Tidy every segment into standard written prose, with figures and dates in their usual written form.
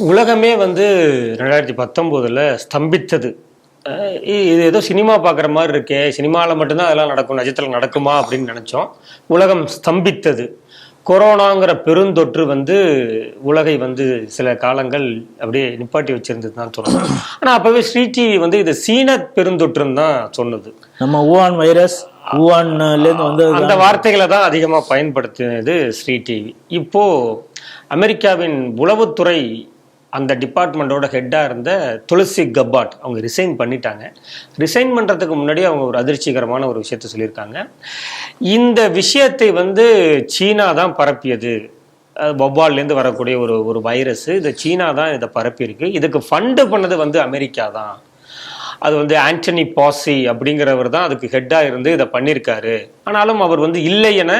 உலகமே வந்து 2019 ஸ்தம்பித்தது. இது ஏதோ சினிமா பார்க்குற மாதிரி இருக்கே, சினிமாவில் மட்டும்தான் அதெல்லாம் நடக்கும், நிஜத்தில் நடக்குமா அப்படின்னு நினச்சோம். உலகம் ஸ்தம்பித்தது. கொரோனாங்கிற பெருந்தொற்று வந்து உலகை வந்து சில காலங்கள் அப்படியே நிப்பாட்டி வச்சிருந்தது தான் சொல்லணும். ஆனால் அப்போவே ஸ்ரீ டிவி வந்து இது சீன பெருந்தொற்றுன்னு தான் சொன்னது. நம்ம ஊஹான் வைரஸ் ஊஹான்லேருந்து வந்து அந்த வார்த்தைகளை தான் அதிகமாக பயன்படுத்தினது ஸ்ரீ டிவி. இப்போ அமெரிக்காவின் உளவுத்துறை அந்த டிபார்ட்மெண்ட்டோட ஹெட்டாக இருந்த துளசி கப்பாட் அவங்க ரிசைன் பண்ணிட்டாங்க. ரிசைன் பண்ணுறதுக்கு முன்னாடி அவங்க ஒரு அதிர்ச்சிகரமான ஒரு விஷயத்த சொல்லியிருக்காங்க. இந்த விஷயத்தை வந்து சீனா தான் பரப்பியது. வௌவால்லேருந்து வரக்கூடிய ஒரு வைரஸ், இது சீனா தான் இதை பரப்பியிருக்கு. இதுக்கு ஃபண்டு பண்ணது வந்து அமெரிக்கா தான். அது வந்து ஆண்டனி பாசி அப்படிங்கிறவர் தான் அதுக்கு ஹெட்டாக இருந்து இதை பண்ணியிருக்காரு. ஆனாலும் அவர் வந்து இல்லை என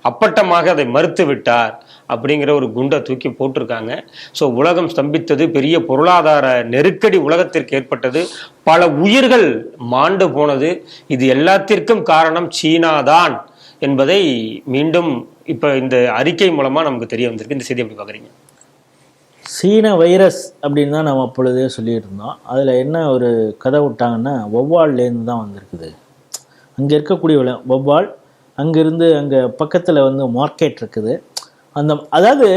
அப்பட்டமாக அதை மறுத்து விட்டார் அப்படிங்கிற ஒரு குண்டை தூக்கி போட்டிருக்காங்க. ஸோ உலகம் ஸ்தம்பித்தது, பெரிய பொருளாதார நெருக்கடி உலகத்திற்கு ஏற்பட்டது, பல உயிர்கள் மாண்டு போனது. இது எல்லாத்திற்கும் காரணம் சீனா தான் என்பதை மீண்டும் இப்போ இந்த அறிக்கை மூலமாக நமக்கு தெரிய வந்திருக்கு. இந்த செய்தி எப்படி பார்க்குறீங்க? சீன வைரஸ் அப்படின்னு தான் நம்ம அப்பொழுதே சொல்லிட்டு இருந்தோம். அதில் என்ன ஒரு கதை விட்டாங்கன்னா, வௌவால்லேருந்து தான் வந்திருக்குது. அங்கே இருக்கக்கூடிய வௌவால் அங்கேருந்து அங்கே பக்கத்தில் வந்து மார்க்கெட் இருக்குது. அதாவது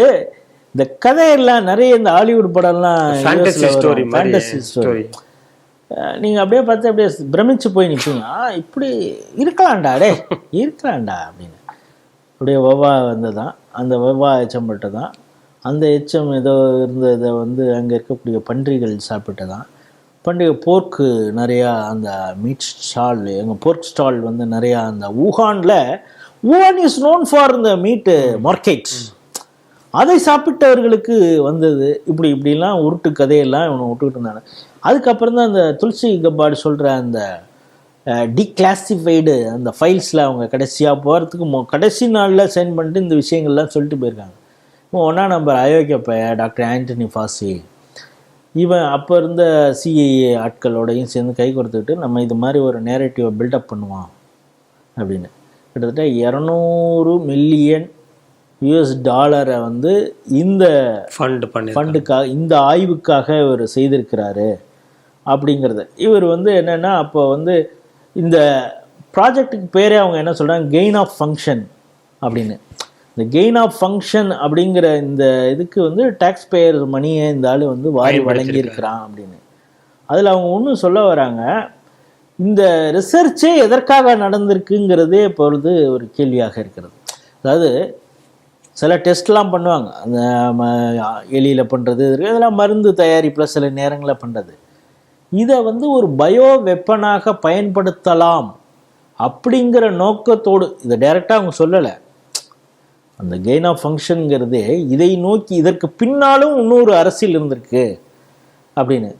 இந்த கதையெல்லாம் நிறைய இந்த ஹாலிவுட் படம்லாம் ஃபேண்டசி ஸ்டோரி நீங்கள் அப்படியே பார்த்து அப்படியே பிரமிச்சு போய் நிற்பீங்க. இப்படி இருக்கலாம்டா, டே இருக்கலாம்டா அப்படின்னு. அப்படியே வௌவா வந்ததான், அந்த வௌவா எச்சம்பட்டு தான், அந்த எச்சம் ஏதோ இருந்ததை வந்து அங்கே இருக்கக்கூடிய பன்றிகள் சாப்பிட்டதான். பண்டிகை போர்க்கு நிறையா அந்த மீட் ஸ்டால், எங்கள் போர்க் ஸ்டால் வந்து நிறையா அந்த ஊஹான் இஸ் நோன் ஃபார் இந்த மீட்டு மார்க்கெட்ஸ், அதை சாப்பிட்டவர்களுக்கு வந்தது. இப்படிலாம் உருட்டு கதையெல்லாம் இவனை விட்டுக்கிட்டு இருந்தாங்க. அதுக்கப்புறம் தான் அந்த துளசி கப்பாடு சொல்கிற அந்த டிகிளாசிஃபைடு அந்த ஃபைல்ஸில் அவங்க கடைசியாக போகிறதுக்கு கடைசி நாளில் சைன் பண்ணிட்டு இந்த விஷயங்கள்லாம் சொல்லிட்டு போயிருக்காங்க. 1ஆம் நம்பர் அயோக்கிய பையன் டாக்டர் ஆண்டனி பாசி, இவன் அப்போ இருந்த சிஐஏ ஆட்களோடையும் சேர்ந்து கை கொடுத்துக்கிட்டு நம்ம இது மாதிரி ஒரு நேரேட்டிவை பில்டப் பண்ணுவான் அப்படின்னு கிட்டத்தட்ட 200 மில்லியன் US டாலரை வந்து இந்த ஃபண்டுக்காக, இந்த ஆய்வுக்காக இவர் செய்திருக்கிறாரு அப்படிங்கிறது. இவர் வந்து என்னென்னா, அப்போ வந்து இந்த ப்ராஜெக்டுக்கு பேரே அவங்க என்ன சொல்கிறாங்க, கெயின் ஆஃப் ஃபங்க்ஷன் அப்படின்னு. இந்த கெயின் ஆஃப் ஃபங்க்ஷன் அப்படிங்கிற இந்த இதுக்கு வந்து டேக்ஸ் பேயர் மணியை இந்த ஆள் வந்து வாரி வழங்கியிருக்கிறான் அப்படின்னு. அதில் அவங்க ஒன்றும் சொல்ல வராங்க, இந்த ரிசர்ச்சே எதற்காக நடந்திருக்குங்கிறதே இப்பொழுது ஒரு கேள்வியாக இருக்கிறது. அதாவது சில டெஸ்ட்லாம் பண்ணுவாங்க, அந்த எலியில் பண்ணுறது, இதெல்லாம் மருந்து தயாரிப்பில் சில நேரங்களில் பண்ணுறது. இதை வந்து ஒரு பயோ வெப்பனாக பயன்படுத்தலாம் அப்படிங்கிற நோக்கத்தோடு, இதை டைரெக்டாக அவங்க சொல்லலை. அந்த கெயின் ஆஃப் ஃபங்க்ஷனுங்கிறதே இதை நோக்கி, இதற்கு பின்னாலும் இன்னொரு அரசியல் இருந்திருக்கு அப்படின்னு.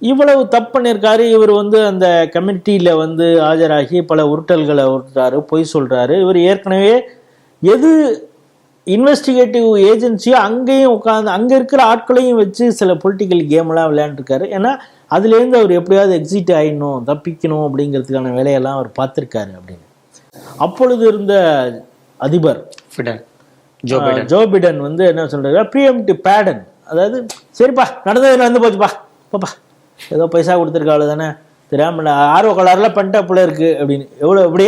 இவ்வளவு தப்பு பண்ணியிருக்காரு இவர். வந்து அந்த கமிட்டியில் வந்து ஆஜராகி பல உருட்டல்களை உருட்டுறாரு, பொய் சொல்கிறாரு. இவர் ஏற்கனவே எது இன்வெஸ்டிகேட்டிவ் ஏஜென்சியோ அங்கேயும் உட்காந்து அங்கே இருக்கிற ஆட்களையும் வச்சு சில பொலிட்டிக்கல் கேம்லாம் விளையாண்டுருக்காரு. ஏன்னா அதுலேருந்து அவர் எப்படியாவது எக்ஸிட் ஆகிடணும், தப்பிக்கணும் அப்படிங்கிறதுக்கான வேலையெல்லாம் அவர் பார்த்துருக்காரு அப்படின்னு. அப்பொழுது இருந்த அதிபர் ஜோ பிடன் வந்து என்ன சொல்றாரு, ப்ரீஎம்ப்டிவ் பேடன், அதாவது சரிப்பா நடந்தது வந்து போச்சுப்பா, பாப்பா ஏதோ பைசா கொடுத்துருக்காள் தானே, தெரியாமல் ஆர்வ கலரில் பண்ணிட்டா போல இருக்கு அப்படின்னு. எவ்வளோ எப்படி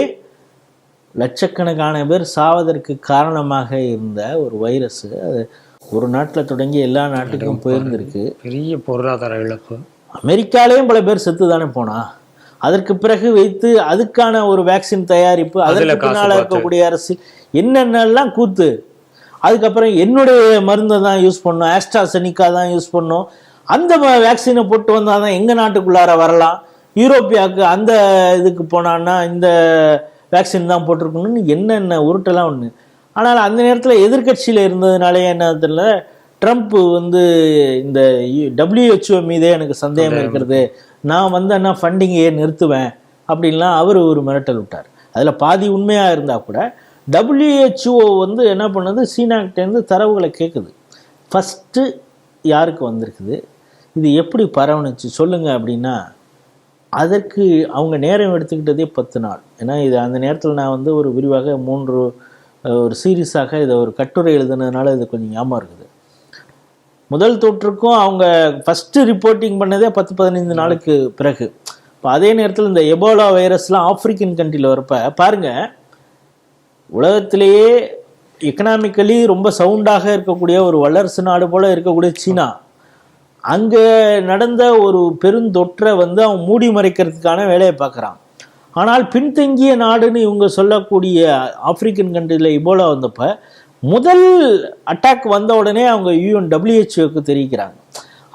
லட்சக்கணக்கான பேர் சாவதற்கு காரணமாக இருந்த ஒரு வைரஸ், அது ஒரு நாட்டில் தொடங்கி எல்லா நாட்டுக்கும் போயிருந்திருக்கு. பெரிய பொருளாதார இழப்பு. அமெரிக்காலேயும் பல பேர் செத்து தானே போனா. அதற்கு பிறகு வைத்து அதுக்கான ஒரு வேக்சின் தயாரிப்பு, அதற்கு பின்னால் இருக்கக்கூடிய அரசு என்னென்னலாம் கூத்து. அதுக்கப்புறம் என்னுடைய மருந்தை தான் யூஸ் பண்ணோம், ஆஸ்ட்ராசெனிகா தான் யூஸ் பண்ணோம், அந்த வேக்சினை போட்டு வந்தால் தான் எங்கள் நாட்டுக்குள்ளார வரலாம், யூரோப்பியாவுக்கு அந்த இதுக்கு போனான்னா இந்த வேக்சின் தான் போட்டிருக்கணும்னு என்னென்ன உருட்டெல்லாம் ஒன்று. ஆனால் அந்த நேரத்தில் எதிர்கட்சியில் இருந்ததுனாலே என்ன தெரியல, ட்ரம்ப் வந்து இந்த WHO மீதே எனக்கு சந்தேகம் இருக்கிறது, நான் வந்தேன்னா ஃபண்டிங்கையே நிறுத்துவேன் அப்படின்லாம் அவர் ஒரு மிரட்டல் விட்டார். அதில் பாதி உண்மையாக இருந்தால் கூட WHO வந்து என்ன பண்ணுது, சீனாக்கிட்டேருந்து தரவுகளை கேட்குது. ஃபஸ்ட்டு யாருக்கு வந்திருக்குது, இது எப்படி பரவணுச்சு சொல்லுங்கள் அப்படின்னா, அதற்கு அவங்க நேரம் எடுத்துக்கிட்டதே 10 நாள். ஏன்னா இது அந்த நேரத்தில் நான் வந்து ஒரு விரிவாக ஒரு சீரீஸாக இதை ஒரு கட்டுரை எழுதுனதுனால இது கொஞ்சம் ஞாபகம் இருக்குது. முதல் தொற்றுக்கும் அவங்க ஃபஸ்ட்டு ரிப்போர்ட்டிங் பண்ணதே 10-15 நாளுக்கு பிறகு. இப்போ அதே நேரத்தில் இந்த எபோலா வைரஸ்லாம் ஆப்பிரிக்கன் கண்ட்ரியில் வரப்ப பாருங்கள், உலகத்திலேயே எக்கனாமிக்கலி ரொம்ப சவுண்டாக இருக்கக்கூடிய ஒரு வல்லரசு நாடு போல் இருக்கக்கூடிய சீனா, அங்கே நடந்த ஒரு பெருந்தொற்றை அவன் மூடி மறைக்கிறதுக்கான வேலையை பார்க்குறான். ஆனால் பின்தங்கிய நாடுன்னு இவங்க சொல்லக்கூடிய ஆப்பிரிக்கன் கண்ட்ரியில் இபோலா வந்தப்போ முதல் அட்டாக் வந்த உடனே அவங்க UNWHOக்கு தெரிவிக்கிறாங்க.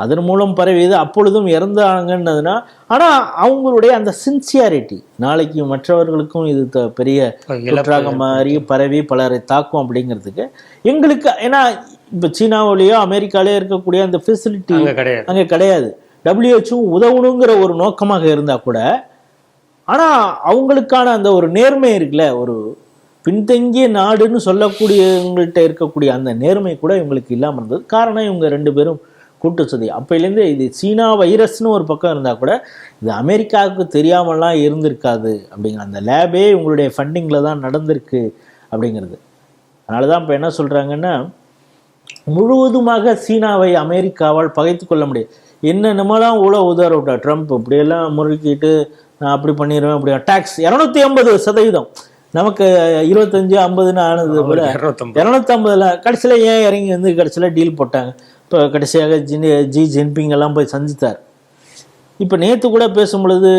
அதன் மூலம் பரவியது, அப்பொழுதும் இறந்தாங்கன்னதுன்னா. ஆனால் அவங்களுடைய அந்த சின்சியாரிட்டி நாளைக்கு மற்றவர்களுக்கும் இது பெரிய தொற்றாக மாறி பரவி பலரை தாக்கும் அப்படிங்கிறதுக்கு எங்களுக்கு, ஏன்னா இப்போ சீனாவிலேயோ அமெரிக்காலேயோ இருக்கக்கூடிய அந்த ஃபெசிலிட்டி அங்கே கிடையாது. WHO உதவணுங்கிற ஒரு நோக்கமாக இருந்தால் கூட, ஆனால் அவங்களுக்கான அந்த ஒரு நேர்மை இருக்குல்ல, ஒரு பின்தங்கிய நாடுன்னு சொல்லக்கூடியவங்கள்ட்ட இருக்கக்கூடிய அந்த நேர்மை கூட இவங்களுக்கு இல்லாமல் இருந்தது. காரணம் இவங்க 2 பேரும் கூட்டு சதி. அப்போலேருந்து இது சீனா வைரஸ்னு ஒரு பக்கம் இருந்தால் கூட இது அமெரிக்காவுக்கு தெரியாமலாம் இருந்திருக்காது அப்படிங்கிற அந்த லேபே இவங்களுடைய ஃபண்டிங்கில் தான் நடந்திருக்கு அப்படிங்கிறது. அதனால தான் இப்போ என்ன சொல்கிறாங்கன்னா, முழுவதுமாக சீனாவை அமெரிக்காவால் பகைத்து கொள்ள முடியாது. என்னென்னமெல்லாம் உதற விட்டா ட்ரம்ப் இப்படியெல்லாம் முறுக்கிட்டு நான் அப்படி பண்ணிடுவேன், அப்படி டாக்ஸ் 250%, நமக்கு 25-50 ஆனது போல 250 கடைசியில் ஏன் இறங்கி கடைசியில் டீல் போட்டாங்க. இப்போ கடைசியாக ஜி ஜின்பிங் எல்லாம் போய் சந்தித்தார். இப்போ நேற்று கூட பேசும் பொழுது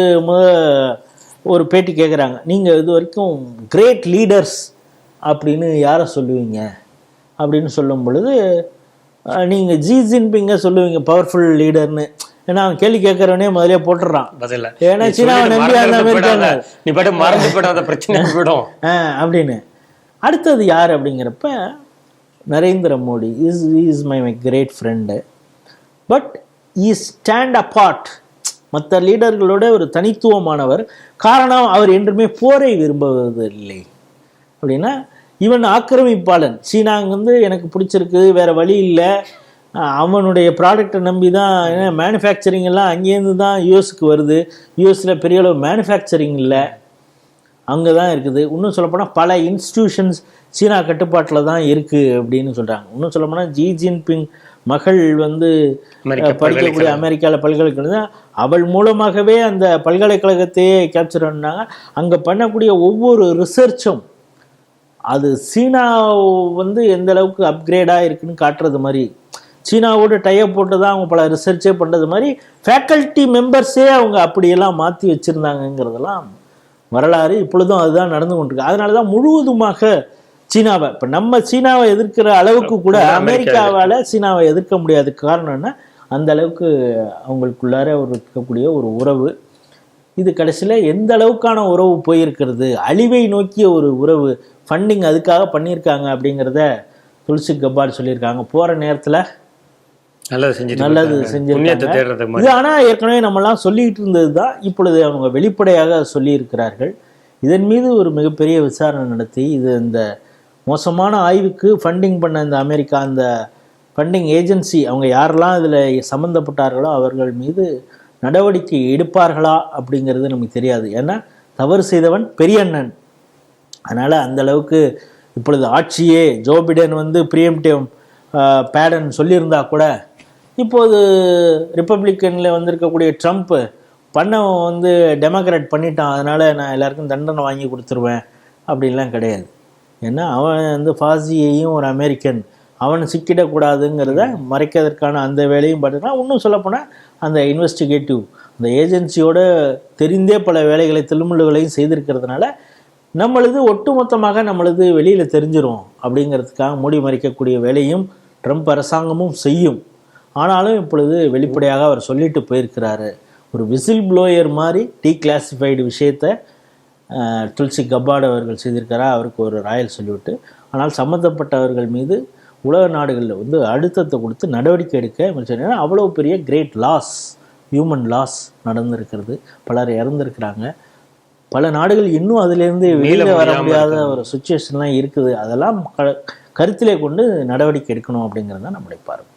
ஒரு பேட்டி கேட்குறாங்க, நீங்கள் இது வரைக்கும் கிரேட் லீடர்ஸ் அப்படின்னு யாரை சொல்லுவீங்க அப்படின்னு சொல்லும் பொழுது நீங்கள் ஜி ஜின்பிங்கை சொல்லுவீங்க பவர்ஃபுல் லீடர்னு. ஏன்னா அவன் கேள்வி கேட்கறவனே முதலே போட்டுறான். ஏன்னா சீனாவை நம்பி அந்த அமெரிக்கா பிரச்சனை அப்படின்னு. அடுத்தது யார் அப்படிங்கிறப்ப Narendra Modi is my great friend, but is stand apart. மற்ற லீடர்களோட ஒரு தனித்துவமானவர். காரணம், அவர் என்றுமே போரை விரும்புவதில்லை. அப்படின்னா இவன் ஆக்கிரமிப்பாளன். சீனா எனக்கு பிடிச்சிருக்கு, வேற வழி இல்லை, அவனுடைய ப்ராடக்டை நம்பி தான். ஏன்னா மேனுஃபேக்சரிங் எல்லாம் அங்கேருந்து தான் யூஎஸ்க்கு வருது. யூஎஸில் பெரிய அளவு மேனுஃபேக்சரிங் இல்லை, அங்கே தான் இருக்குது. இன்னும் சொல்லப்போனால் பல இன்ஸ்டிடியூஷன்ஸ் சீனா கட்டுப்பாட்டில் தான் இருக்குது அப்படின்னு சொல்கிறாங்க. இன்னும் சொல்லப்போனால் ஜி ஜின்பிங் மகள் படிக்கக்கூடிய அமெரிக்காவில் பல்கலைக்கழகம், அவள் மூலமாகவே அந்த பல்கலைக்கழகத்தையே கேப்சர் பண்ணாங்க. அங்கே பண்ணக்கூடிய ஒவ்வொரு ரிசர்ச்சும் அது சீனா எந்த அளவுக்கு அப்கிரேடாக இருக்குன்னு காட்டுறது மாதிரி, சீனாவோட டைப் போட்டு தான் அவங்க பல ரிசர்ச்சே பண்ணுறது மாதிரி ஃபேக்கல்ட்டி மெம்பர்ஸே அவங்க அப்படியெல்லாம் மாற்றி வச்சுருந்தாங்கங்கிறதெல்லாம் வரலாறு. இப்பொழுதும் அதுதான் நடந்து கொண்டிருக்கு. அதனால தான் முழுவதுமாக சீனாவை, இப்போ நம்ம சீனாவை எதிர்க்கிற அளவுக்கு கூட அமெரிக்காவால் சீனாவை எதிர்க்க முடியாது. காரணம் என்ன, அந்த அளவுக்கு அவங்களுக்குள்ளார இருக்கக்கூடிய ஒரு உறவு. இது கடைசியில் எந்த அளவுக்கான உறவு போயிருக்கிறது, அழிவை நோக்கிய ஒரு உறவு. ஃபண்டிங் அதுக்காக பண்ணியிருக்காங்க அப்படிங்கிறத துளசி கபாட் சொல்லியிருக்காங்க. போகிற நேரத்தில் நல்லது செஞ்சிருக்காங்க. இது ஆனால் ஏற்கனவே நம்மலாம் சொல்லிட்டு இருந்தது தான், இப்பொழுது அவங்க வெளிப்படையாக சொல்லியிருக்கிறார்கள். இதன் மீது ஒரு மிகப்பெரிய விசாரணை நடத்தி இது இந்த மோசமான ஆய்வுக்கு ஃபண்டிங் பண்ண இந்த அமெரிக்கா, அந்த ஃபண்டிங் ஏஜென்சி, அவங்க யாரெல்லாம் இதில் சம்மந்தப்பட்டார்களோ அவர்கள் மீது நடவடிக்கை எடுப்பார்களா அப்படிங்கிறது நமக்கு தெரியாது. ஏன்னா தவறு செய்தவன் பெரிய அண்ணன். அதனால் அந்த அளவுக்கு இப்பொழுது ஆட்சியே ஜோ பிடன் ப்ரீஎம்டிவ் பேடன் சொல்லியிருந்தா கூட, இப்போது ரிப்பப்ளிக்கனில் வந்திருக்கக்கூடிய ட்ரம்ப்பு பண்ண டெமோக்ராட் பண்ணிட்டான், அதனால் நான் எல்லாருக்கும் தண்டனை வாங்கி கொடுத்துருவேன் அப்படின்லாம் கிடையாது. ஏன்னா அவன் ஃபாசியையும் ஒரு அமெரிக்கன், அவன் சிக்கிடக்கூடாதுங்கிறத மறைக்கிறதுக்கான அந்த வேலையும் பார்த்துனா, இன்னும் சொல்லப்போனால் அந்த இன்வெஸ்டிகேட்டிவ் அந்த ஏஜென்சியோட தெரிந்தே பல வேலைகளை தில்லுமுள்ளுகளையும் செய்திருக்கிறதுனால நம்மளது ஒட்டுமொத்தமாக நம்மளது வெளியில் தெரிஞ்சிடும் அப்படிங்கிறதுக்காக மூடி மறைக்கக்கூடிய வேலையும் ட்ரம்ப் அரசாங்கமும் செய்யும். ஆனாலும் இப்பொழுது வெளிப்படையாக அவர் சொல்லிட்டு போயிருக்கிறாரு. ஒரு விசில் ப்ளோயர் மாதிரி டீக்ளாசிஃபைடு விஷயத்தை துளசி கபாட் அவர்கள் செய்திருக்கிறார். அவருக்கு ஒரு ராயல் சொல்லிவிட்டு, ஆனால் சம்மந்தப்பட்டவர்கள் மீது உலக நாடுகளில் அழுத்தத்தை கொடுத்து நடவடிக்கை எடுக்க அவ்வளோ பெரிய கிரேட் லாஸ், ஹியூமன் லாஸ் நடந்திருக்கிறது. பலர் இறந்துருக்கிறாங்க. பல நாடுகள் இன்னும் அதிலேருந்து வெளியில் வர முடியாத ஒரு சுச்சுவேஷன்லாம் இருக்குது. அதெல்லாம் கருத்திலே கொண்டு நடவடிக்கை எடுக்கணும் அப்படிங்கிறது தான் நம்முடைய பார்வை.